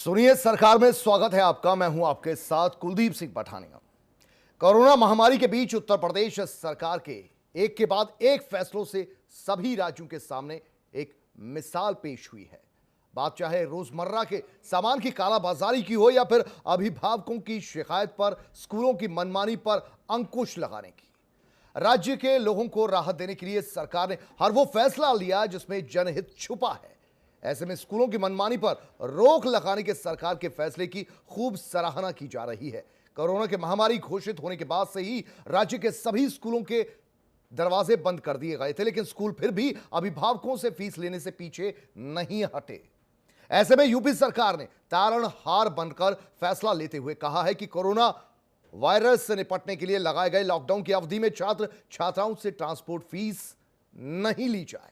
सुनिए, सरकार में स्वागत है आपका। मैं हूं आपके साथ कुलदीप सिंह पठानिया। कोरोना महामारी के बीच उत्तर प्रदेश सरकार के एक के बाद एक फैसलों से सभी राज्यों के सामने एक मिसाल पेश हुई है। बात चाहे रोजमर्रा के सामान की कालाबाजारी की हो या फिर अभिभावकों की शिकायत पर स्कूलों की मनमानी पर अंकुश लगाने की, राज्य के लोगों को राहत देने के लिए सरकार ने हर वो फैसला लिया जिसमें जनहित छुपा है। ऐसे में स्कूलों की मनमानी पर रोक लगाने के सरकार के फैसले की खूब सराहना की जा रही है। कोरोना की महामारी घोषित होने के बाद से ही राज्य के सभी स्कूलों के दरवाजे बंद कर दिए गए थे, लेकिन स्कूल फिर भी अभिभावकों से फीस लेने से पीछे नहीं हटे। ऐसे में यूपी सरकार ने तारणहार बनकर फैसला लेते हुए कहा है कि कोरोना वायरस से निपटने के लिए लगाए गए लॉकडाउन की अवधि में छात्र छात्राओं से ट्रांसपोर्ट फीस नहीं ली जाए।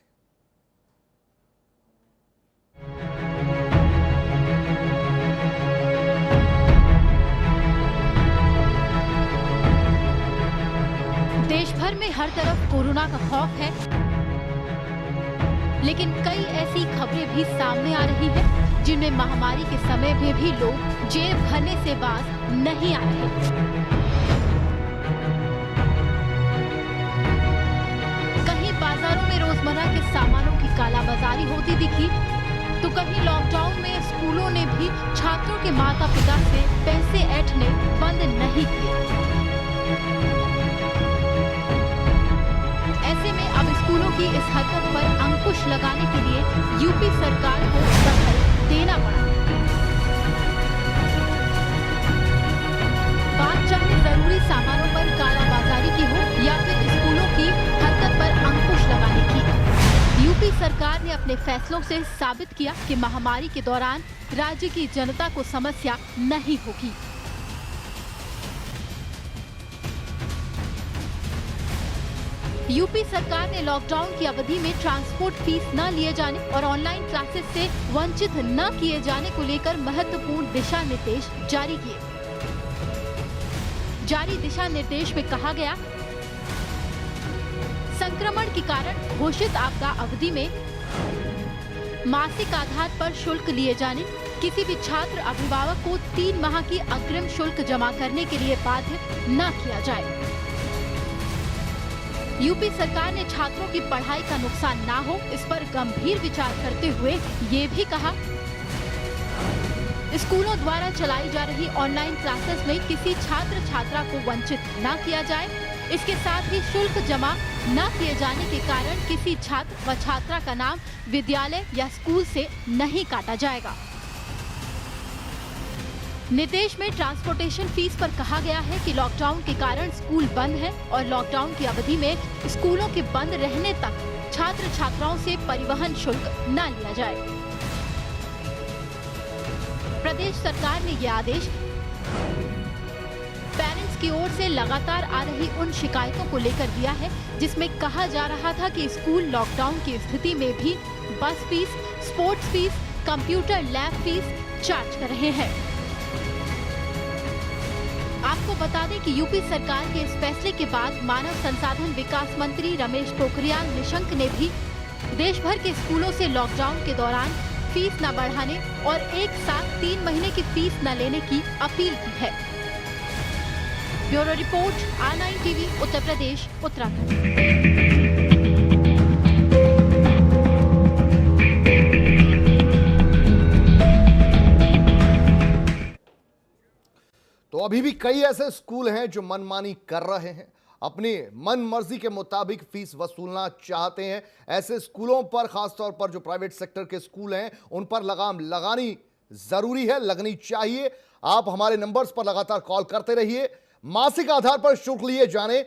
देश भर में हर तरफ कोरोना का खौफ है, लेकिन कई ऐसी खबरें भी सामने आ रही हैं जिनमें महामारी के समय में भी लोग जेब भरने से बाज नहीं आ रहे। कहीं बाजारों में रोजमर्रा के सामानों की कालाबाजारी होती दिखी, तो कहीं लॉकडाउन में स्कूलों ने भी छात्रों के माता पिता से पैसे ऐंठने बंद नहीं किए। ऐसे में अब स्कूलों की इस हरकत पर अंकुश लगाने के लिए यूपी सरकार को दखल देना पड़ा। बात चाहे जरूरी सामानों पर कालाबाजारी की हो या फिर स्कूलों की हरकत पर अंकुश लगाने की, यूपी सरकार ने अपने फैसलों से साबित किया कि महामारी के दौरान राज्य की जनता को समस्या नहीं होगी। यूपी सरकार ने लॉकडाउन की अवधि में ट्रांसपोर्ट फीस न लिए जाने और ऑनलाइन क्लासेस से वंचित न किए जाने को लेकर महत्वपूर्ण दिशा निर्देश जारी किए। जारी दिशा निर्देश में कहा गया, संक्रमण के कारण घोषित आपदा अवधि में मासिक आधार पर शुल्क लिए जाने, किसी भी छात्र अभिभावक को 3 माह की अग्रिम शुल्क जमा करने के लिए बाध्य न किया जाए। यूपी सरकार ने छात्रों की पढ़ाई का नुकसान ना हो, इस पर गंभीर विचार करते हुए ये भी कहा, स्कूलों द्वारा चलाई जा रही ऑनलाइन क्लासेस में किसी छात्र छात्रा को वंचित न किया जाए। इसके साथ ही शुल्क जमा न किए जाने के कारण किसी छात्र व छात्रा का नाम विद्यालय या स्कूल से नहीं काटा जाएगा। निर्देश में ट्रांसपोर्टेशन फीस पर कहा गया है कि लॉकडाउन के कारण स्कूल बंद है और लॉकडाउन की अवधि में स्कूलों के बंद रहने तक छात्र छात्राओं से परिवहन शुल्क न लिया जाए। प्रदेश सरकार ने यह आदेश पेरेंट्स की ओर से लगातार आ रही उन शिकायतों को लेकर दिया है जिसमें कहा जा रहा था कि स्कूल लॉकडाउन की स्थिति में भी बस fees, sports fees, computer lab fees charge कर रहे हैं। आपको बता दें कि यूपी सरकार के इस फैसले के बाद मानव संसाधन विकास मंत्री रमेश पोखरियाल निशंक ने भी देश भर के स्कूलों से लॉकडाउन के दौरान फीस न बढ़ाने और एक साथ 3 महीने की फीस न लेने की अपील की है। Bureau report, R9 TV, Uttar Pradesh, Uttarakhand. तो अभी भी कई ऐसे स्कूल हैं जो मनमानी कर रहे हैं, अपनी मन मर्जी के मुताबिक फीस वसूलना चाहते हैं। ऐसे स्कूलों पर, खासतौर पर जो प्राइवेट सेक्टर के स्कूल हैं, उन पर लगाम लगानी जरूरी है, लगनी चाहिए। आप हमारे नंबर्स पर लगातार कॉल करते रहिए। मासिक आधार पर शुल्क लिए जाने,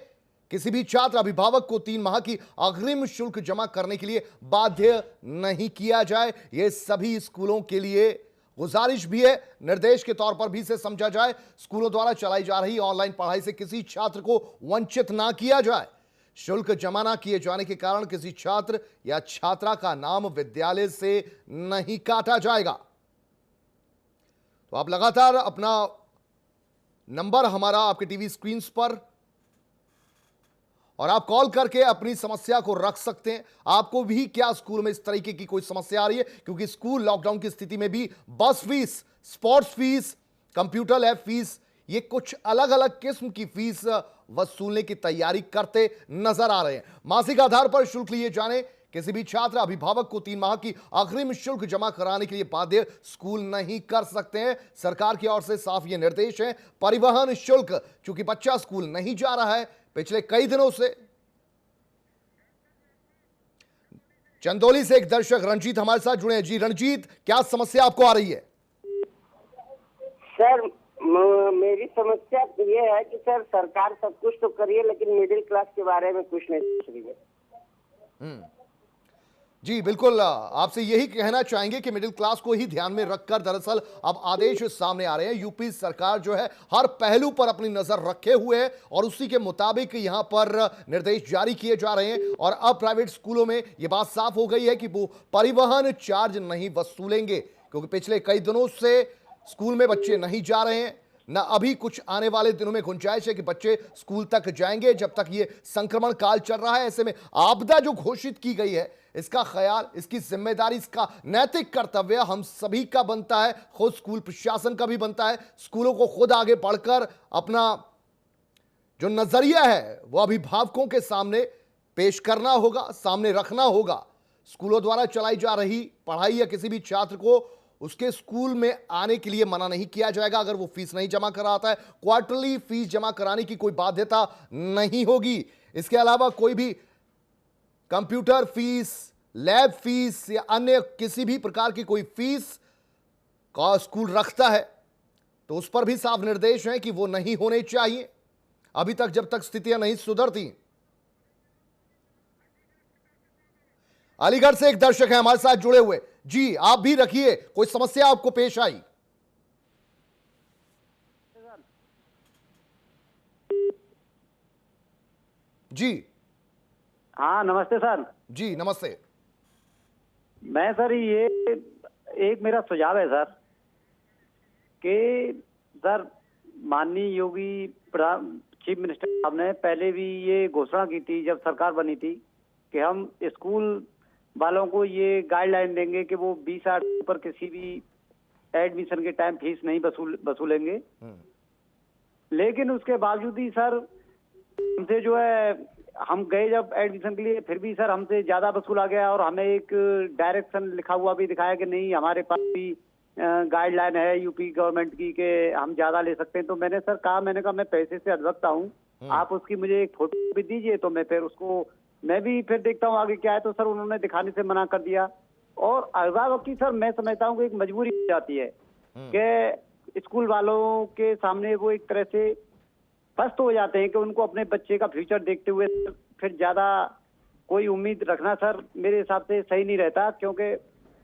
किसी भी छात्र अभिभावक को 3 माह की अग्रिम शुल्क जमा करने के लिए बाध्य नहीं किया जाए, यह सभी स्कूलों के लिए गुजारिश भी है, निर्देश के तौर पर भी इसे समझा जाए। स्कूलों द्वारा चलाई जा रही ऑनलाइन पढ़ाई से किसी छात्र को वंचित ना किया जाए। शुल्क जमा ना किए जाने के कारण किसी छात्र या छात्रा का नाम विद्यालय से नहीं काटा जाएगा। तो आप लगातार अपना नंबर हमारा आपके टीवी स्क्रीन पर और आप कॉल करके अपनी समस्या को रख सकते हैं। आपको भी क्या स्कूल में इस तरीके की कोई समस्या आ रही है? क्योंकि स्कूल लॉकडाउन की स्थिति में भी बस fees, sports fees, computer lab fees, ये कुछ अलग अलग किस्म की फीस वसूलने की तैयारी करते नजर आ रहे हैं। मासिक आधार पर शुल्क लिए जाने, किसी भी छात्र अभिभावक को 3 माह की अग्रिम शुल्क जमा कराने के लिए बाध्य स्कूल नहीं कर सकते हैं। सरकार की ओर से साफ ये निर्देश है। परिवहन शुल्क, चूंकि बच्चा स्कूल नहीं जा रहा है पिछले कई दिनों से। चंदौली से एक दर्शक रंजीत हमारे साथ जुड़े हैं। जी रंजीत, क्या समस्या आपको आ रही है? सर मेरी समस्या ये है कि सर सरकार सब कुछ तो करिए लेकिन मिडिल क्लास के बारे में कुछ नहीं सोच रही है। जी बिल्कुल, आपसे यही कहना चाहेंगे कि मिडिल क्लास को ही ध्यान में रखकर दरअसल अब आदेश सामने आ रहे हैं। यूपी सरकार जो है हर पहलू पर अपनी नजर रखे हुए है और उसी के मुताबिक यहां पर निर्देश जारी किए जा रहे हैं। और अब प्राइवेट स्कूलों में यह बात साफ हो गई है कि वो परिवहन चार्ज नहीं वसूलेंगे, क्योंकि पिछले कई दिनों से स्कूल में बच्चे नहीं जा रहे हैं, ना अभी कुछ आने वाले दिनों में गुंजाइश है कि बच्चे स्कूल तक जाएंगे जब तक ये संक्रमण काल चल रहा है। ऐसे में आपदा जो घोषित की गई है, इसका ख्याल, इसकी जिम्मेदारी, इसका नैतिक कर्तव्य हम सभी का बनता है, खुद स्कूल प्रशासन का भी बनता है। स्कूलों को खुद आगे बढ़कर अपना जो नजरिया है वो अभिभावकों के सामने पेश करना होगा, सामने रखना होगा। स्कूलों द्वारा चलाई जा रही पढ़ाई या किसी भी छात्र को उसके स्कूल में आने के लिए मना नहीं किया जाएगा अगर वो फीस नहीं जमा कराता है। क्वार्टरली फीस जमा कराने की कोई बाध्यता नहीं होगी। इसके अलावा कोई भी कंप्यूटर फीस, लैब फीस या अन्य किसी भी प्रकार की कोई फीस का स्कूल रखता है तो उस पर भी साफ निर्देश है कि वो नहीं होने चाहिए अभी तक, जब तक स्थितियां नहीं सुधरती। अलीगढ़ से एक दर्शक है हमारे साथ जुड़े हुए। जी आप भी रखिए, कोई समस्या आपको पेश आई? जी हाँ नमस्ते सर। जी नमस्ते। मैं सर ये एक मेरा सुझाव है सर कि सर माननीय योगी चीफ मिनिस्टर साहब ने पहले भी ये घोषणा की थी जब सरकार बनी थी कि हम स्कूल वालों को ये गाइडलाइन देंगे कि वो 20,000 पर किसी भी एडमिशन के टाइम फीस नहीं वसूलेंगे। लेकिन उसके बावजूद ही सर हमसे जो है, हम गए जब एडमिशन के लिए, फिर भी सर हमसे ज्यादा वसूला गया और हमें एक डायरेक्शन लिखा हुआ भी दिखाया कि नहीं, हमारे पास भी गाइडलाइन है यूपी गवर्नमेंट की कि हम ज्यादा ले सकते हैं। तो मैंने सर कहा, मैंने कहा मैं पैसे से अधवक्ता हूँ, आप उसकी मुझे एक फोटो भी दीजिए तो मैं फिर उसको मैं भी फिर देखता हूँ आगे क्या है। तो सर उन्होंने दिखाने से मना कर दिया। और अभिभावक की सर मैं समझता हूँ कि एक मजबूरी हो जाती है कि स्कूल वालों के सामने वो एक तरह से पस्त हो जाते हैं कि उनको अपने बच्चे का फ्यूचर देखते हुए फिर ज्यादा कोई उम्मीद रखना सर मेरे हिसाब से सही नहीं रहता, क्योंकि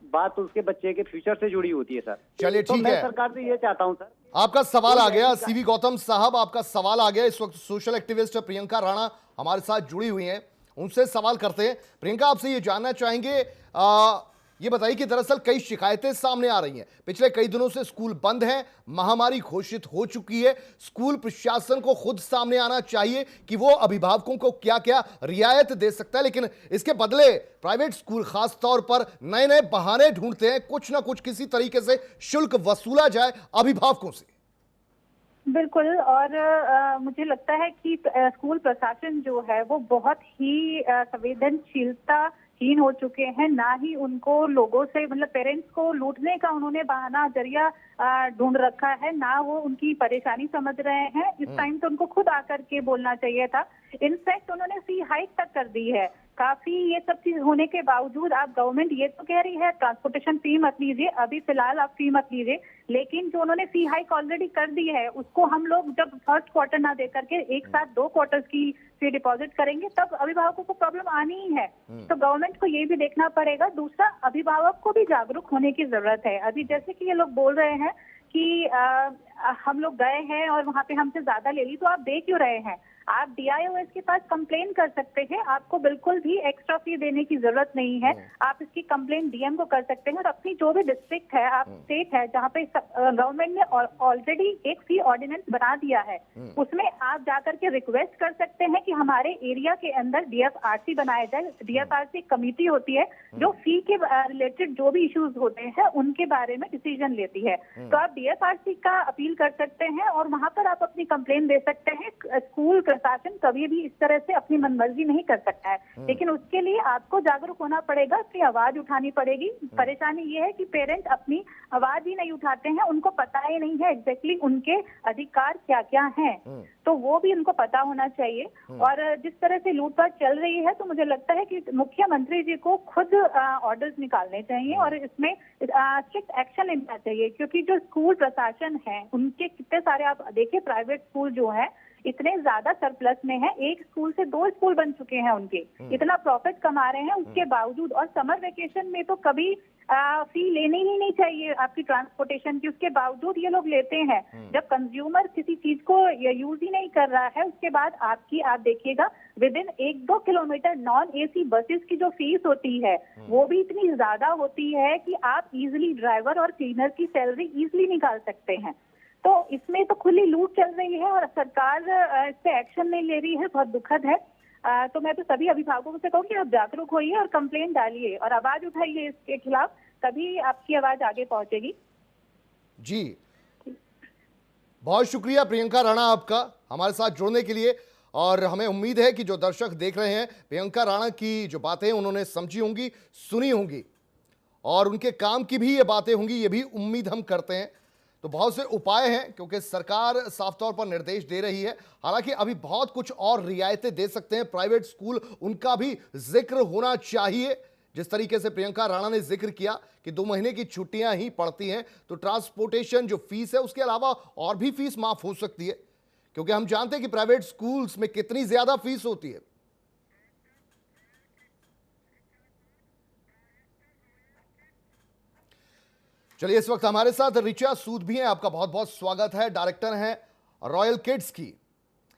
बात उसके बच्चे के फ्यूचर से जुड़ी होती है सर। चलिए ठीक है, मैं सरकार से ये चाहता हूँ सर। आपका सवाल आ गया सीवी गौतम साहब, आपका सवाल आ गया। इस वक्त सोशल एक्टिविस्ट प्रियंका राणा हमारे साथ जुड़ी हुई हैं, उनसे सवाल करते हैं। प्रियंका, आपसे ये जानना चाहेंगे, ये बताइए कि दरअसल कई शिकायतें सामने आ रही हैं। पिछले कई दिनों से स्कूल बंद हैं, महामारी घोषित हो चुकी है। स्कूल प्रशासन को खुद सामने आना चाहिए कि वो अभिभावकों को क्या क्या रियायत दे सकता है, लेकिन इसके बदले प्राइवेट स्कूल खास तौर पर नए नए बहाने ढूंढते हैं, कुछ ना कुछ किसी तरीके से शुल्क वसूला जाए अभिभावकों से। बिल्कुल। और मुझे लगता है कि स्कूल प्रशासन जो है वो बहुत ही संवेदनशीलताहीन हो चुके हैं। ना ही उनको लोगों से, मतलब पेरेंट्स को लूटने का उन्होंने बहाना जरिया ढूंढ रखा है, ना वो उनकी परेशानी समझ रहे हैं। इस टाइम तो उनको खुद आकर के बोलना चाहिए था। इनफैक्ट उन्होंने फी हाइक तक कर दी है। काफी ये सब चीज होने के बावजूद आप गवर्नमेंट ये तो कह रही है ट्रांसपोर्टेशन फी मत लीजिए, अभी फिलहाल आप फी मत लीजिए, लेकिन जो उन्होंने फी हाइक ऑलरेडी कर दी है उसको हम लोग जब फर्स्ट क्वार्टर ना दे करके एक साथ 2 क्वार्टर्स की फी डिपॉजिट करेंगे तब अभिभावकों को प्रॉब्लम आनी ही है। तो गवर्नमेंट को ये भी देखना पड़ेगा। दूसरा, अभिभावक को भी जागरूक होने की जरूरत है। अभी जैसे कि ये लोग बोल रहे हैं कि हम लोग गए हैं और वहाँ पे हमसे ज्यादा ले ली, तो आप दे क्यों रहे हैं? आप DIOS के पास कंप्लेन कर सकते हैं, आपको बिल्कुल भी एक्स्ट्रा फी देने की जरूरत नहीं है। आप इसकी कंप्लेन DM को कर सकते हैं और अपनी जो भी डिस्ट्रिक्ट है, आप स्टेट है जहाँ पे गवर्नमेंट ने ऑलरेडी एक फी ऑर्डिनेंस बना दिया है, उसमें आप जाकर के रिक्वेस्ट कर सकते हैं कि हमारे एरिया के अंदर DFRC बनाया जाए। DFRC कमेटी होती है जो फी के रिलेटेड जो भी इश्यूज होते हैं उनके बारे में डिसीजन लेती है। तो आप DFRC का अपील कर सकते हैं और वहां पर आप अपनी कंप्लेन दे सकते हैं। स्कूल प्रशासन कभी भी इस तरह से अपनी मनमर्जी नहीं कर सकता है, लेकिन उसके लिए आपको जागरूक होना पड़ेगा, अपनी आवाज उठानी पड़ेगी। परेशानी ये है कि पेरेंट्स अपनी आवाज ही नहीं उठाते हैं, उनको पता ही नहीं है एग्जैक्टली उनके अधिकार क्या क्या हैं, तो वो भी उनको पता होना चाहिए। और जिस तरह से लूटपाट चल रही है, तो मुझे लगता है कि मुख्यमंत्री जी को खुद ऑर्डर्स निकालने चाहिए और इसमें स्ट्रिक्ट एक्शन लेना चाहिए, क्योंकि जो स्कूल प्रशासन है उनके कितने सारे, आप देखिए प्राइवेट स्कूल जो है इतने ज्यादा सरप्लस में है, एक स्कूल से 2 स्कूल बन चुके हैं उनके, इतना प्रॉफिट कमा रहे हैं उसके बावजूद। और समर वेकेशन में तो कभी फी लेनी ही नहीं चाहिए आपकी ट्रांसपोर्टेशन की, उसके बावजूद ये लोग लेते हैं। जब कंज्यूमर किसी चीज को यूज ही नहीं कर रहा है, उसके बाद आप देखिएगा with in 1-2 kilometre non AC buses की जो फीस होती है वो भी इतनी ज्यादा होती है कि आप इजिली ड्राइवर और क्लीनर की सैलरी इजिली निकाल सकते हैं। तो इसमें तो खुली लूट चल रही है और सरकार इस पे एक्शन नहीं ले रही है, बहुत दुखद है। तो मैं तो सभी अभिभावकों से कहूँगी आप जागरूक होइए और कंप्लेंट डालिए और आवाज उठाइए इसके खिलाफ, तभी आपकी आवाज आगे पहुंचेगी। जी, बहुत शुक्रिया प्रियंका राणा आपका हमारे साथ जुड़ने के लिए। और हमें उम्मीद है कि जो दर्शक देख रहे हैं, प्रियंका राणा की जो बातें उन्होंने समझी होंगी, सुनी होंगी और उनके काम की भी ये बातें होंगी, ये भी उम्मीद हम करते हैं। तो बहुत से उपाय हैं क्योंकि सरकार साफ तौर पर निर्देश दे रही है। हालांकि अभी बहुत कुछ और रियायतें दे सकते हैं प्राइवेट स्कूल, उनका भी जिक्र होना चाहिए। जिस तरीके से प्रियंका राणा ने जिक्र किया कि 2 महीने की छुट्टियां ही पड़ती हैं, तो ट्रांसपोर्टेशन जो फीस है उसके अलावा और भी फीस माफ हो सकती है, क्योंकि हम जानते हैं कि प्राइवेट स्कूल्स में कितनी ज्यादा फीस होती है। चलिए, इस वक्त हमारे साथ ऋचा सूद भी हैं, आपका बहुत बहुत स्वागत है। डायरेक्टर हैं रॉयल किड्स की।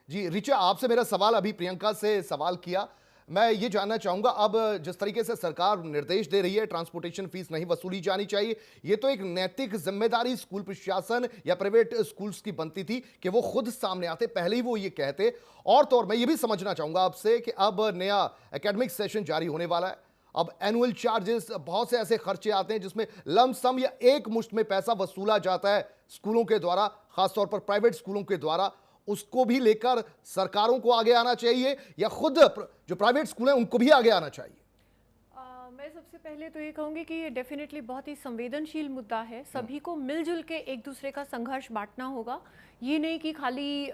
जी ऋचा, आपसे मेरा सवाल, अभी प्रियंका से सवाल किया, मैं ये जानना चाहूंगा, अब जिस तरीके से सरकार निर्देश दे रही है ट्रांसपोर्टेशन फीस नहीं वसूली जानी चाहिए, ये तो एक नैतिक जिम्मेदारी स्कूल प्रशासन या प्राइवेट स्कूल्स की बनती थी कि वो खुद सामने आते, पहले ही वो ये कहते। और तो और मैं ये भी समझना चाहूंगा आपसे कि अब नया एकेडमिक सेशन जारी होने वाला है, अब एनुअल चार्जेस, बहुत से ऐसे खर्चे आते हैं जिसमें लमसम या एक मुश्त में पैसा वसूला जाता है स्कूलों के द्वारा, खासतौर पर प्राइवेट स्कूलों के द्वारा। उसको भी लेकर सरकारों को आगे आना चाहिए या खुद जो प्राइवेट स्कूल हैं उनको भी आगे आना चाहिए? मैं सबसे पहले तो ये कहूँगी कि ये डेफिनेटली बहुत ही संवेदनशील मुद्दा है। सभी को मिलजुल के एक दूसरे का संघर्ष बांटना होगा। ये नहीं कि खाली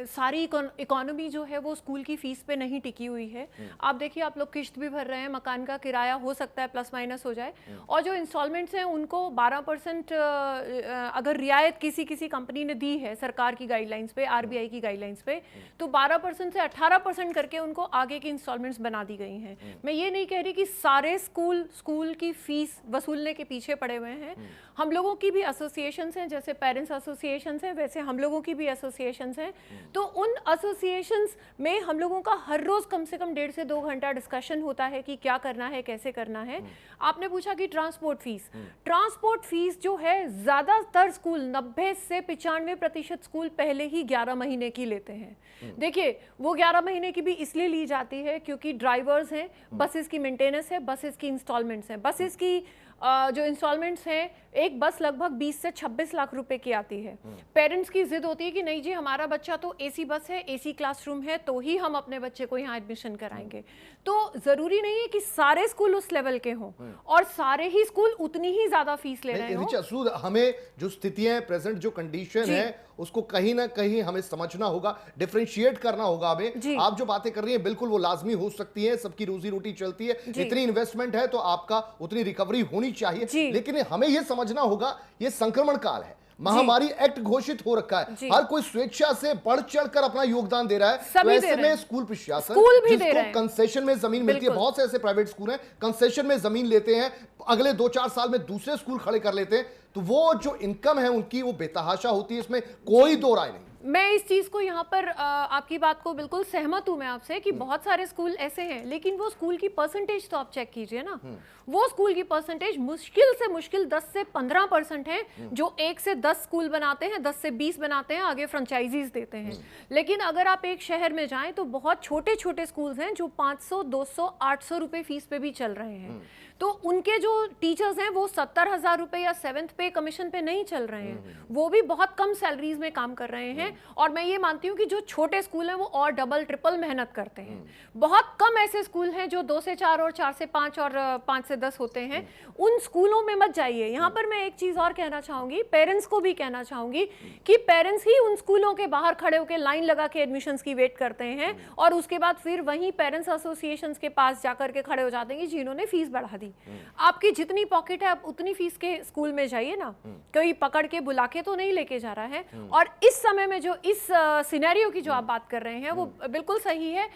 सारी इकोनॉमी जो है वो स्कूल की फीस पे नहीं टिकी हुई है। आप देखिए, आप लोग किश्त भी भर रहे हैं, मकान का किराया हो सकता है प्लस माइनस हो जाए, और जो इंस्टॉलमेंट्स हैं उनको 12% अगर रियायत किसी कंपनी ने दी है सरकार की गाइडलाइंस पे, RBI की गाइडलाइंस पे, तो 12% से 18% करके उनको आगे की इंस्टॉलमेंट्स बना दी गई हैं। मैं ये नहीं कह रही कि सारे स्कूल की फीस वसूलने के पीछे पड़े हुए हैं। हम लोगों की भी एसोसिएशंस हैं, जैसे पेरेंट्स एसोसिएशंस हैं, वैसे हम लोगों की भी एसोसिएशंस हैं। तो उन एसोसिएशंस में हम लोगों का हर रोज कम से कम 1.5 से 2 घंटा डिस्कशन होता है कि क्या करना है, कैसे करना है। आपने पूछा कि ट्रांसपोर्ट फीस जो है, ज्यादातर स्कूल 90 से 95% स्कूल पहले ही 11 महीने की लेते हैं। देखिए, वो 11 महीने की भी इसलिए ली जाती है क्योंकि ड्राइवर्स हैं, बसेस की मेंटेनेंस है, बसेस की इंस्टॉलमेंट्स हैं। बसेस की जो इंस्टॉलमेंट्स हैं, एक बस लगभग 20 से 26 लाख रुपए की आती है। पेरेंट्स की जिद होती है कि नहीं जी, हमारा बच्चा तो AC बस है, AC क्लासरूम है, तो ही हम अपने बच्चे को यहाँ एडमिशन कराएंगे। तो जरूरी नहीं है कि सारे स्कूल उस लेवल के हों और सारे ही स्कूल उतनी ही ज्यादा फीस ले रहे हों। हमें जो स्थितियां, प्रेजेंट जो कंडीशन है, उसको कहीं ना कहीं हमें समझना होगा, डिफरेंशिएट करना होगा हमें। आप जो बातें कर रही हैं बिल्कुल वो लाजमी हो सकती है, सबकी रोजी रोटी चलती है, इतनी इन्वेस्टमेंट है तो आपका उतनी रिकवरी होनी चाहिए, लेकिन हमें यह समझना होगा ये संक्रमण काल है, महामारी एक्ट घोषित हो रखा है, हर कोई स्वेच्छा से बढ़ चढ़कर अपना योगदान दे रहा है। तो ऐसे में स्कूल प्रशासन जिसको कंसेशन में जमीन मिलती है, बहुत से ऐसे प्राइवेट स्कूल हैं कंसेशन में जमीन लेते हैं, अगले 2-4 साल में दूसरे स्कूल खड़े कर लेते हैं, तो वो जो इनकम है उनकी वो बेतहाशा होती है, इसमें कोई दो राय नहीं। मैं इस चीज को यहाँ पर आपकी बात को बिल्कुल सहमत हूँ मैं आपसे कि बहुत सारे स्कूल ऐसे हैं, लेकिन वो स्कूल की परसेंटेज तो आप चेक कीजिए ना। वो स्कूल की परसेंटेज मुश्किल से मुश्किल 10 से 15% है, जो 1 से 10 स्कूल बनाते हैं, 10 से 20 बनाते हैं, आगे फ्रेंचाइजीज देते हैं। लेकिन अगर आप एक शहर में जाएं तो बहुत छोटे छोटे स्कूल्स हैं जो 500, 200, 800 रुपए फीस पे भी चल रहे हैं। तो उनके जो टीचर्स हैं वो 70,000 रुपए या 7th पे कमीशन पे नहीं चल रहे हैं, वो भी बहुत कम सैलरीज में काम कर रहे हैं। और मैं ये मानती हूँ कि जो छोटे स्कूल हैं वो और डबल ट्रिपल मेहनत करते हैं। बहुत कम ऐसे स्कूल हैं जो 2 से 4 और 4 से 5 और 5 से 10 होते हैं। उन स्कूलों में मत जाइए। यहाँ पर मैं एक चीज और कहना चाहूंगी, पेरेंट्स को भी कहना चाहूंगी कि पेरेंट्स ही उन स्कूलों के बाहर खड़े होकर लाइन लगा के एडमिशंस की वेट करते हैं और उसके बाद फिर वहीं पेरेंट्स एसोसिएशंस के पास जाकर के खड़े हो जाते हैं कि जिन्होंने फीस बढ़ा दी। आपकी जितनी पॉकेट है आप उतनी फीस के स्कूल में जाइए ना, कोई पकड़ के बुला के तो नहीं लेके जा रहा है। और इस समय में जो इस सिनेरियो की जो आप बात कर रहे हैं वो बिल्कुल सही है।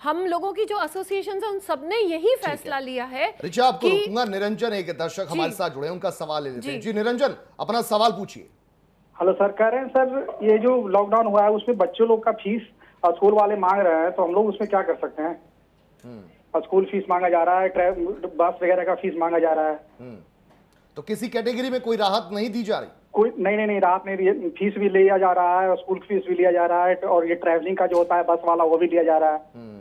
हम लोगों की जो एसोसिएशन है उन सबने यही फैसला लिया है। रिचा, आपको रोकूंगा। निरंजन एक दर्शक हमारे साथ जुड़े, उनका सवाल ले लेते हैं। जी निरंजन, अपना सवाल पूछिए। हेलो सर, कह रहे हैं सर ये जो लॉकडाउन हुआ है उसमें बच्चों लोग का फीस स्कूल वाले मांग रहे हैं, तो हम लोग उसमें क्या कर सकते हैं? स्कूल फीस मांगा जा रहा है, बस वगैरह का फीस मांगा जा रहा है, तो किसी कैटेगरी में कोई राहत नहीं दी जा रही? कोई नहीं राहत नहीं, फीस भी लिया जा रहा है, स्कूल फीस भी लिया जा रहा है, और ये ट्रैवलिंग का जो होता है बस वाला वो भी लिया जा रहा है।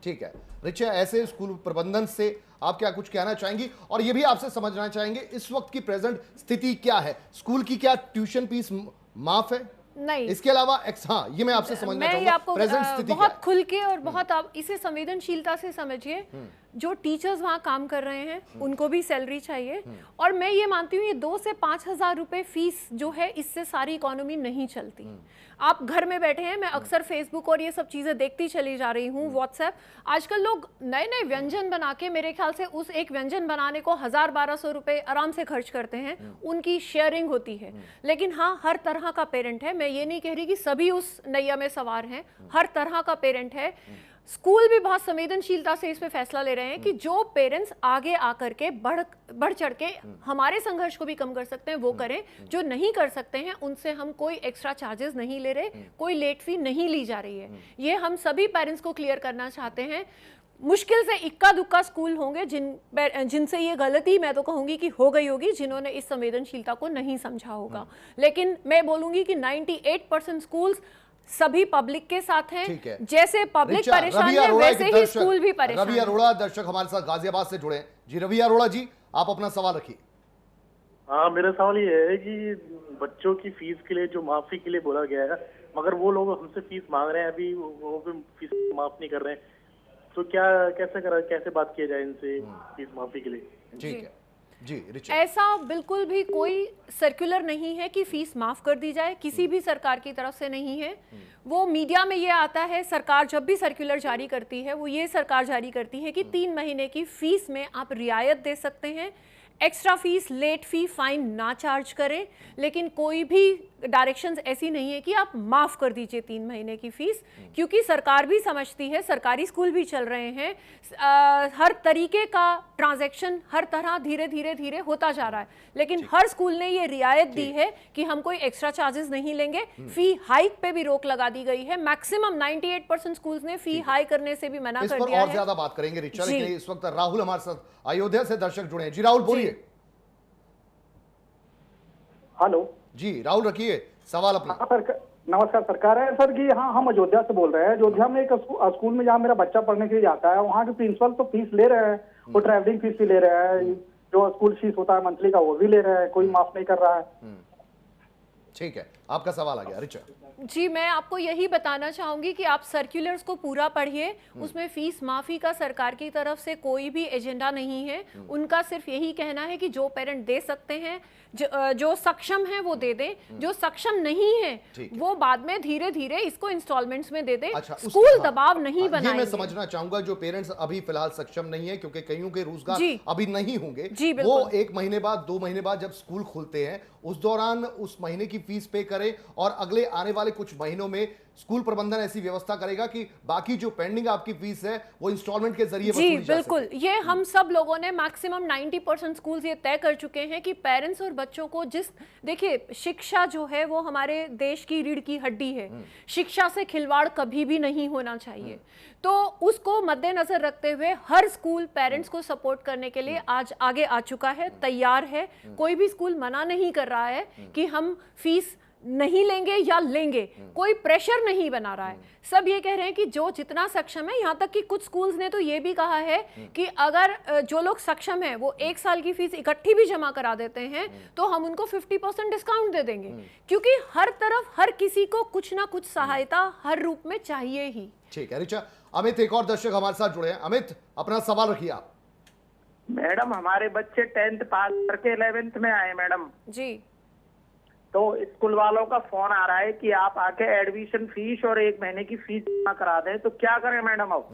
ठीक है रिचा, ऐसे स्कूल प्रबंधन से आप क्या कुछ कहना चाहेंगी? और ये भी आपसे समझना चाहेंगे इस वक्त की प्रेजेंट स्थिति क्या है? स्कूल की क्या ट्यूशन फीस माफ है? नहीं, इसके अलावा हाँ, ये मैं आपसे समझना चाहूंगा प्रेजेंट स्थिति बहुत खुल के और बहुत आप इसे संवेदनशीलता से समझिए। जो टीचर्स वहाँ काम कर रहे हैं उनको भी सैलरी चाहिए, और मैं ये मानती हूँ ये 2 से 5,000 रुपए फीस जो है इससे सारी इकोनॉमी नहीं चलती। आप घर में बैठे हैं, मैं अक्सर फेसबुक और ये सब चीजें देखती चली जा रही हूँ, व्हाट्सएप। आजकल लोग नए नए व्यंजन बना के, मेरे ख्याल से उस एक व्यंजन बनाने को 1,000-1,200 रुपए आराम से खर्च करते हैं, उनकी शेयरिंग होती है। लेकिन हाँ, हर तरह का पेरेंट है, मैं ये नहीं कह रही कि सभी उस नैया में सवार हैं, हर तरह का पेरेंट है। स्कूल भी बहुत संवेदनशीलता से इस पे फैसला ले रहे हैं कि जो पेरेंट्स आगे आकर के बढ़ चढ़ के हमारे संघर्ष को भी कम कर सकते हैं वो करें, जो नहीं कर सकते हैं उनसे हम कोई एक्स्ट्रा चार्जेस नहीं ले रहे, कोई लेट फी नहीं ली जा रही है। ये हम सभी पेरेंट्स को क्लियर करना चाहते हैं। मुश्किल से इक्का दुक्का स्कूल होंगे जिनसे ये गलती मैं तो कहूंगी कि हो गई होगी, जिन्होंने इस संवेदनशीलता को नहीं समझा होगा। लेकिन मैं बोलूंगी कि 98% स्कूल्स सभी पब्लिक के साथ हैं। जैसे पब्लिक परेशान है वैसे ही स्कूल भी परेशान है। रवि अरोड़ा दर्शक हमारे साथ गाजियाबाद से जुड़े हैं। जी रवि अरोड़ा जी, आप अपना सवाल रखिए। हाँ, मेरा सवाल ये है कि बच्चों की फीस के लिए जो माफी के लिए बोला गया है, मगर वो लोग हमसे फीस मांग रहे हैं, अभी वो भी फीस माफ नहीं कर रहे हैं, तो कैसे बात किया जाए इनसे फीस माफी के लिए? ठीक है जी रिचा। ऐसा बिल्कुल भी कोई सर्कुलर नहीं है कि फीस माफ कर दी जाए, किसी भी सरकार की तरफ से नहीं है। वो मीडिया में ये आता है, सरकार जब भी सर्कुलर जारी करती है वो ये सरकार जारी करती है कि 3 महीने की फीस में आप रियायत दे सकते हैं, extra fees, late fee, fine ना चार्ज करें। लेकिन कोई भी डायरेक्शंस ऐसी नहीं है कि आप माफ कर दीजिए 3 महीने की फीस, क्योंकि सरकार भी समझती है, सरकारी स्कूल भी चल रहे हैं, हर तरीके का ट्रांजैक्शन हर तरह धीरे धीरे होता जा रहा है। लेकिन हर स्कूल ने ये रियायत दी है कि हम कोई एक्स्ट्रा चार्जेस नहीं लेंगे। फी हाइक पे भी रोक लगा दी गई है। मैक्सिमम 98% स्कूल्स ने फी हाई करने से भी मना कर दिया है। और ज्यादा बात करेंगे रिचा, लेकिन इस वक्त राहुल हमारे साथ अयोध्या से दर्शक जुड़े हैं। जी राहुल बोलिए। हेलो जी राहुल, रखिए सवाल अपना। हाँ सर, नमस्कार सर। कह रहे हैं सर कि हाँ, हम अयोध्या से बोल रहे हैं। अयोध्या में एक स्कूल में जहाँ मेरा बच्चा पढ़ने के लिए जाता है, वहाँ के प्रिंसिपल तो फीस ले रहे हैं, वो ट्रैवलिंग फीस भी ले रहे हैं, जो स्कूल फीस होता है मंथली का वो भी ले रहे हैं, कोई माफ नहीं कर रहा है। ठीक है, आपका सवाल आ गया रिचा। जी, मैं आपको यही बताना चाहूंगी कि आप सर्कुलर्स को पूरा पढ़िए, उसमें फीस माफी का सरकार की तरफ से कोई भी एजेंडा नहीं है। उनका सिर्फ यही कहना है कि जो पेरेंट दे सकते हैं, जो सक्षम है वो दे दें, जो सक्षम नहीं है वो बाद में धीरे धीरे इसको इंस्टॉलमेंट्स में दे दें। अच्छा, स्कूल दबाव नहीं बनाएंगे। ये मैं समझना चाहूंगा, जो पेरेंट्स अभी फिलहाल सक्षम नहीं है क्योंकि कईयों के रोजगार अभी नहीं होंगे, वो 1 महीने बाद 2 महीने बाद जब स्कूल खुलते हैं उस दौरान उस महीने की फीस पे करें और अगले आने वाले कुछ महीनों में स्कूल प्रबंधन ऐसी व्यवस्था करेगा कि बाकी जो पेंडिंग आपकी फीस है वो इंस्टॉलमेंट के जरिए जी बिल्कुल, ये हम सब लोगों ने मैक्सिमम 90% स्कूल्स ये तय कर चुके हैं कि पेरेंट्स और बच्चों को देखिए शिक्षा जो है वो हमारे देश की रीढ़ की हड्डी है। शिक्षा से खिलवाड़ कभी भी नहीं होना चाहिए, तो उसको मद्देनजर रखते हुए हर स्कूल पेरेंट्स को सपोर्ट करने के लिए आज आगे आ चुका है, तैयार है। कोई भी स्कूल मना नहीं कर रहा है कि हम फीस नहीं लेंगे या लेंगे, कोई प्रेशर नहीं बना रहा है। सब ये कह रहे हैं कि जो जितना सक्षम है, यहाँ तक कि कुछ स्कूल्स ने तो ये भी कहा है कि अगर जो लोग सक्षम हैं वो 1 साल की फीस इकट्ठी भी जमा करा देते हैं तो हम उनको 50% डिस्काउंट दे देंगे, क्योंकि हर तरफ हर किसी को कुछ ना कुछ सहायता हर रूप में चाहिए ही। ठीक है रिचा। अमित एक और दर्शक हमारे साथ जुड़े हैं। अमित अपना सवाल रखिए आप। मैडम हमारे बच्चे 10th पास करके 11th में आए मैडम जी, तो स्कूल वालों का फोन आ रहा है कि आप आके एडमिशन फीस और 1 महीने की फीस जमा करा दें, तो क्या करें मैडम अब?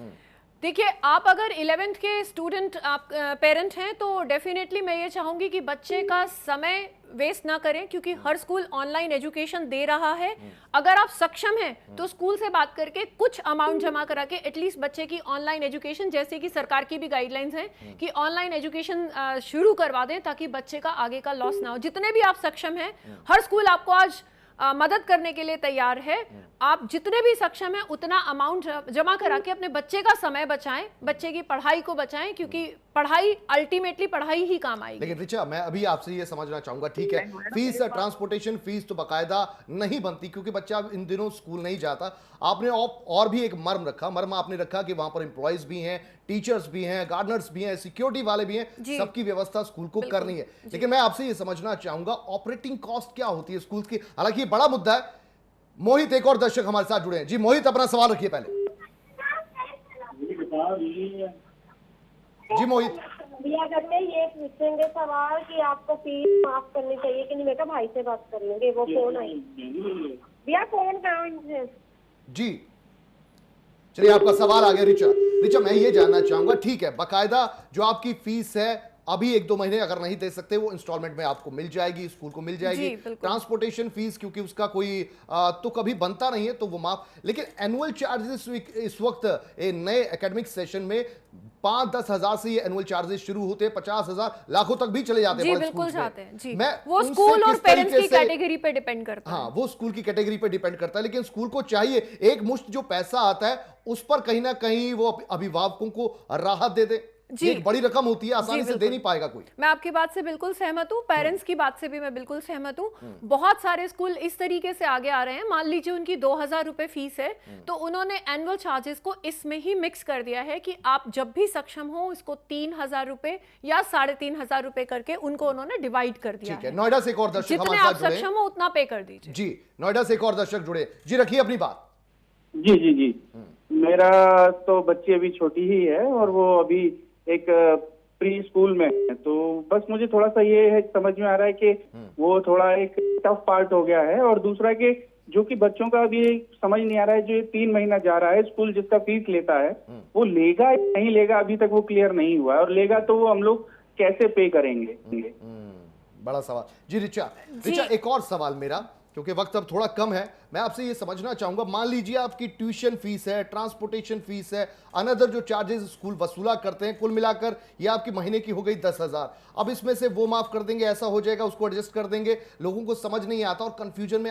देखिए आप अगर 11th के स्टूडेंट आप पेरेंट हैं तो डेफिनेटली मैं ये चाहूंगी कि बच्चे का समय वेस्ट ना करें, क्योंकि हर स्कूल ऑनलाइन एजुकेशन दे रहा है। अगर आप सक्षम हैं तो स्कूल से बात करके कुछ अमाउंट जमा करा के एटलीस्ट बच्चे की ऑनलाइन एजुकेशन, जैसे कि सरकार की भी गाइडलाइंस हैं कि ऑनलाइन एजुकेशन शुरू करवा दें ताकि बच्चे का आगे का लॉस ना हो। जितने भी आप सक्षम हैं, हर स्कूल आपको आज मदद करने के लिए तैयार है। आप जितने भी सक्षम हैं उतना अमाउंट जमा करा के अपने बच्चे का समय बचाएं, बच्चे की पढ़ाई को बचाएं, क्योंकि पढ़ाई अल्टीमेटली पढ़ाई ही काम आएगी। लेकिन रिचा मैं अभी आपसे ये समझना चाहूंगा, ठीक है फीस ट्रांसपोर्टेशन फीस तो बाकायदा नहीं बनती क्योंकि बच्चा इन दिनों स्कूल नहीं जाता। आपने और भी एक मर्म आपने रखा कि वहां पर एम्प्लॉयज भी हैं, टीचर्स भी हैं, गार्डनर्स भी हैं, सिक्योरिटी वाले भी हैं, सबकी व्यवस्था स्कूल को करनी है। लेकिन मैं आपसे ये समझना चाहूंगा ऑपरेटिंग कॉस्ट क्या होती है स्कूल की। हालांकि ये बड़ा मुद्दा है। मोहित एक और दर्शक हमारे साथ जुड़े हैं। जी मोहित अपना सवाल रखिए पहले। जी मोहित भैया करते ये पूछेंगे सवाल कि आपको फीस माफ करनी चाहिए कि नहीं। मैं कहा भाई से बात कर लेंगे, वो फोन आई भैया, फोन कहाँ? जी चलिए आपका सवाल आ गया रिचा मैं ये जानना चाहूंगा, ठीक है बाकायदा जो आपकी फीस है अभी 1-2 महीने अगर नहीं दे सकते वो इंस्टॉलमेंट में आपको मिल जाएगी, स्कूल को मिल जाएगी। ट्रांसपोर्टेशन फीस क्योंकि उसका कोई तो कभी बनता नहीं है तो वो माफ। लेकिन एनुअल चार्जेस इस वक्त नए एकेडमिक सेशन में 5-10 हजार से ये एनुअल चार्जेस शुरू होते हैं, 50,000 लाखों तक भी चले जाते हैं। जी बिल्कुल जाते हैं जी। मैं वो स्कूल और पेरेंट्स की कैटेगरी पे डिपेंड करता है। हाँ वो स्कूल की कैटेगरी पे डिपेंड करता है, लेकिन स्कूल को चाहिए एक मुश्त जो पैसा आता है उस पर कहीं ना कहीं वो अभिभावकों को राहत दे दे। एक बड़ी रकम होती है, आसानी से दे नहीं पाएगा कोई। मैं आपकी बात से बिल्कुल सहमत हूँ, पेरेंट्स की बात से भी मैं बिल्कुल सहमत हूँ। बहुत सारे स्कूल इस तरीके से आगे आ रहे हैं, मान लीजिए उनकी 2,000 रुपए फीस है तो उन्होंने एनुअल चार्जेस को इसमें ही मिक्स कर दिया है कि आप जब भी सक्षम हो इसको 3,000 रुपए या 3,500 रुपए करके उनको उन्होंने डिवाइड कर दिया है। नोएडा से एक और दर्शक जितने आप सक्षम हो उतना पे कर दीजिए। जी नोएडा से एक और दर्शक जुड़े। जी रखिए अपनी बात। जी जी जी मेरा तो बच्ची अभी छोटी ही है और वो अभी एक प्री स्कूल में है, तो बस मुझे थोड़ा सा ये है समझ में आ रहा है कि वो थोड़ा एक टफ पार्ट हो गया है। और दूसरा कि जो कि बच्चों का अभी समझ नहीं आ रहा है, जो 3 महीना जा रहा है स्कूल जिसका फीस लेता है वो लेगा या नहीं लेगा अभी तक वो क्लियर नहीं हुआ है, और लेगा तो वो हम लोग कैसे पे करेंगे? बड़ा सवाल। जी रिचा एक और सवाल मेरा, क्योंकि वक्त अब थोड़ा कम है, मैं आपसे ये समझना चाहूंगा, मान लीजिए आपकी ट्यूशन फीस है, ट्रांसपोर्टेशन फीस है, अनदर जो चार्जेस स्कूल वसूला करते हैं, कुल मिलाकर ये आपकी महीने की हो गई 10,000। अब इसमें से वो माफ कर देंगे, ऐसा हो जाएगा, उसको एडजस्ट कर देंगे। लोगों को समझ नहीं आता और कंफ्यूजन में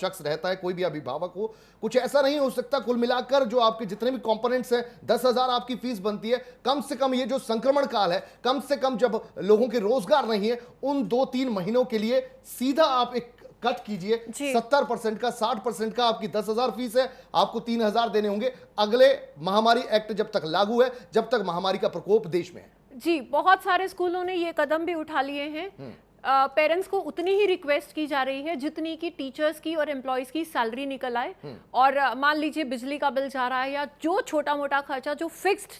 शख्स रहता है, कोई भी अभिभावक हो। कुछ ऐसा नहीं हो सकता कुल मिलाकर जो आपके जितने भी कंपोनेंट्स हैं 10,000 आपकी फीस बनती है, कम से कम ये जो संक्रमण काल है, कम से कम जब लोगों के रोजगार नहीं है उन 2-3 महीनों के लिए सीधा आप एक कट कीजिए 70% का, 60% का आपकी 10,000 फीस है, आपको 3,000 देने होंगे। अगले महामारी एक्ट जब तक लागू है, जब तक महामारी का प्रकोप देश में है। जी बहुत सारे स्कूलों ने ये कदम भी उठा लिए हैं। पेरेंट्स को उतनी ही रिक्वेस्ट की जा रही है जितनी की टीचर्स की और एम्प्लॉयज की सैलरी निकल आए। और मान लीजिए बिजली का बिल जा रहा है या जो छोटा मोटा खर्चा जो फिक्स्ड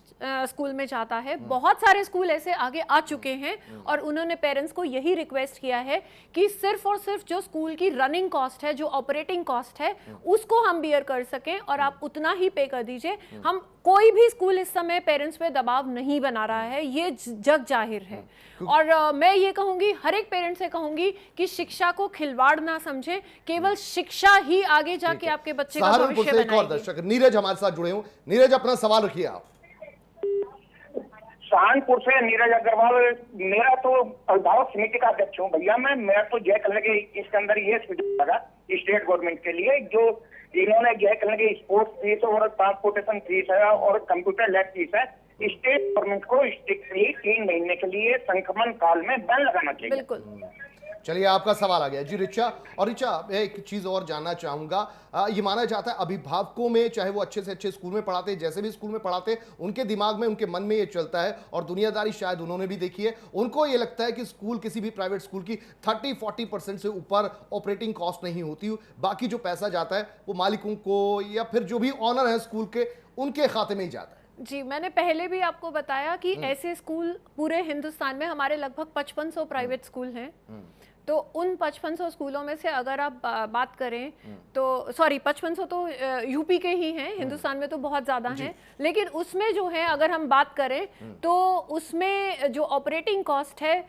स्कूल में जाता है, बहुत सारे स्कूल ऐसे आगे आ चुके हैं और उन्होंने पेरेंट्स को यही रिक्वेस्ट किया है कि सिर्फ और सिर्फ जो स्कूल की रनिंग कॉस्ट है, जो ऑपरेटिंग कॉस्ट है, उसको हम बियर कर सकें और आप उतना ही पे कर दीजिए। हम कोई भी स्कूल इस समय पेरेंट्स पे दबाव नहीं बना रहा है, ये जग जाहिर है। और मैं ये कहूंगी हर एक पेरेंट्स से कहूंगी कि शिक्षा को खिलवाड़ ना समझें, केवल शिक्षा ही आगे जाके आपके बच्चे का सहारनपुर भविष्य से एक और बनाएगी। दर्शक नीरज हमारे साथ जुड़े हूं। नीरज, अपना सवाल रखिए आप। सहारनपुर से नीरज अग्रवाल। मेरा तो अभिभावक समिति का अध्यक्ष हूँ भैया मैं तो जय करने के इसके अंदर ये सुझाव लगा स्टेट गवर्नमेंट के लिए, जो इन्होंने जय करने के स्पोर्ट्स फीस और ट्रांसपोर्टेशन फीस है और कंप्यूटर लैब फीस है, स्टेट गवर्नमेंट को स्ट्रिक्टली 3 महीने के लिए संक्रमण काल में बैन लगाना चाहिए। बिल्कुल। चलिए, आपका सवाल आ गया जी रिचा। और रिचा, मैं एक चीज और जानना चाहूंगा, ये माना जाता है अभिभावकों में, चाहे वो अच्छे से अच्छे स्कूल में पढ़ाते, जैसे भी स्कूल में पढ़ाते, उनके दिमाग में, उनके मन में ये चलता है, और दुनियादारी शायद उन्होंने भी देखी है, उनको ये लगता है कि स्कूल, किसी भी प्राइवेट स्कूल की 30-40% से ऊपर ऑपरेटिंग कॉस्ट नहीं होती, बाकी जो पैसा जाता है वो मालिकों को या फिर जो भी ऑनर है स्कूल के, उनके खाते में ही जाता है। जी, मैंने पहले भी आपको बताया कि ऐसे स्कूल पूरे हिंदुस्तान में हमारे लगभग 5500 प्राइवेट स्कूल हैं। तो उन 5500 स्कूलों में से अगर आप बात करें तो 5500 तो यूपी के ही हैं, हिंदुस्तान में तो बहुत ज़्यादा हैं, लेकिन उसमें जो है अगर हम बात करें तो उसमें जो ऑपरेटिंग कॉस्ट है,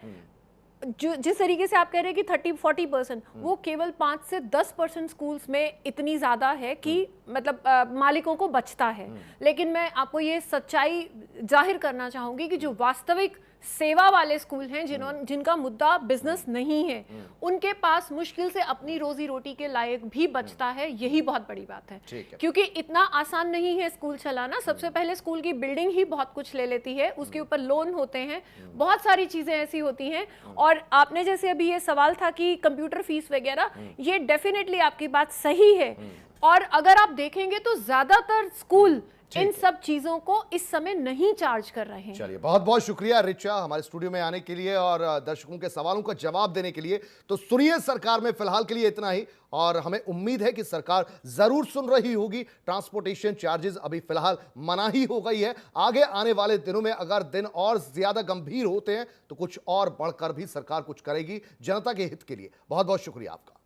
जो जिस तरीके से आप कह रहे हैं कि 30-40%, वो केवल 5 से 10% स्कूल्स में इतनी ज़्यादा है कि मतलब मालिकों को बचता है। लेकिन मैं आपको ये सच्चाई जाहिर करना चाहूँगी कि जो वास्तविक सेवा वाले स्कूल हैं, जिनका मुद्दा बिजनेस नहीं है, उनके पास मुश्किल से अपनी रोजी रोटी के लायक भी बचता है। यही बहुत बड़ी बात है, क्योंकि इतना आसान नहीं है स्कूल चलाना। सबसे पहले स्कूल की बिल्डिंग ही बहुत कुछ ले लेती है, उसके ऊपर लोन होते हैं, बहुत सारी चीजें ऐसी होती हैं। और आपने जैसे अभी ये सवाल था कि कंप्यूटर फीस वगैरह, ये डेफिनेटली आपकी बात सही है। और अगर आप देखेंगे तो ज्यादातर स्कूल इन सब चीजों को इस समय नहीं चार्ज कर रहे हैं। चलिए, बहुत बहुत शुक्रिया रिचा हमारे स्टूडियो में आने के लिए और दर्शकों के सवालों का जवाब देने के लिए। तो सुनिए, सरकार में फिलहाल के लिए इतना ही, और हमें उम्मीद है कि सरकार जरूर सुन रही होगी। ट्रांसपोर्टेशन चार्जेस अभी फिलहाल मनाही हो गई है, आगे आने वाले दिनों में अगर दिन और ज्यादा गंभीर होते हैं तो कुछ और बढ़कर भी सरकार कुछ करेगी जनता के हित के लिए। बहुत बहुत शुक्रिया आपका।